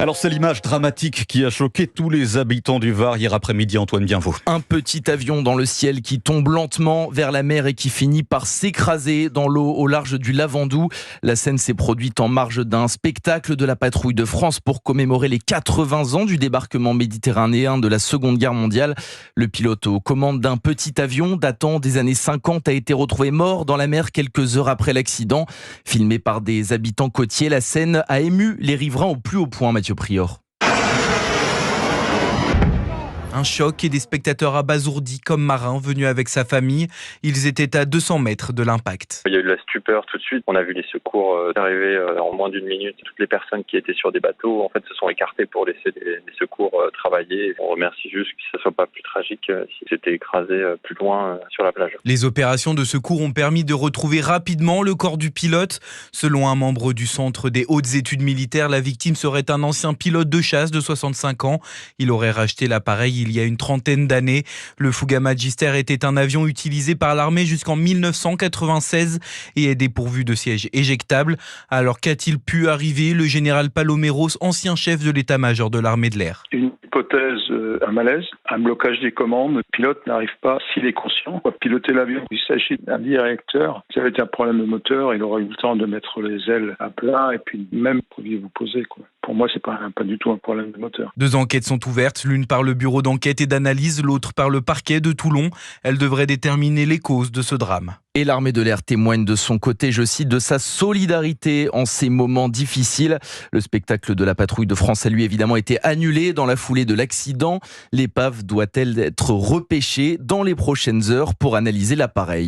Alors c'est l'image dramatique qui a choqué tous les habitants du Var hier après-midi, Antoine Bienvaux. Un petit avion dans le ciel qui tombe lentement vers la mer et qui finit par s'écraser dans l'eau au large du Lavandou. La scène s'est produite en marge d'un spectacle de la patrouille de France pour commémorer les 80 ans du débarquement méditerranéen de la Seconde Guerre mondiale. Le pilote aux commandes d'un petit avion datant des années 50 a été retrouvé mort dans la mer quelques heures après l'accident. Filmé par des habitants côtiers, la scène a ému les riverains au plus haut point, Mathieu Prior. Un choc et des spectateurs abasourdis comme Marin venu avec sa famille. Ils étaient à 200 mètres de l'impact. Il y a eu de la stupeur tout de suite. On a vu les secours arriver en moins d'une minute. Toutes les personnes qui étaient sur des bateaux en fait se sont écartées pour laisser les secours travailler. On remercie juste que ça soit pas plus tragique si c'était écrasé plus loin sur la plage. Les opérations de secours ont permis de retrouver rapidement le corps du pilote. Selon un membre du Centre des hautes études militaires, la victime serait un ancien pilote de chasse de 65 ans. Il aurait racheté l'appareil il y a une trentaine d'années. Le Fuga Magister était un avion utilisé par l'armée jusqu'en 1996 et est dépourvu de siège éjectable. Alors qu'a-t-il pu arriver? Le général Paloméros, ancien chef de l'état-major de l'armée de l'air. Une hypothèse, un malaise, un blocage des commandes. Le pilote n'arrive pas, s'il est conscient, à piloter l'avion. Il s'agit d'un directeur. Si ça avait été un problème de moteur, il aurait eu le temps de mettre les ailes à plat et puis même pouviez-vous poser. Pour moi, c'est pas du tout un problème de moteur. 2 enquêtes sont ouvertes, l'une par le bureau d'enquête et d'analyse, l'autre par le parquet de Toulon. Elles devraient déterminer les causes de ce drame. Et l'armée de l'air témoigne de son côté, je cite, de sa solidarité en ces moments difficiles. Le spectacle de la patrouille de France a lui évidemment été annulé dans la foulée de l'accident. L'épave doit-elle être repêchée dans les prochaines heures pour analyser l'appareil?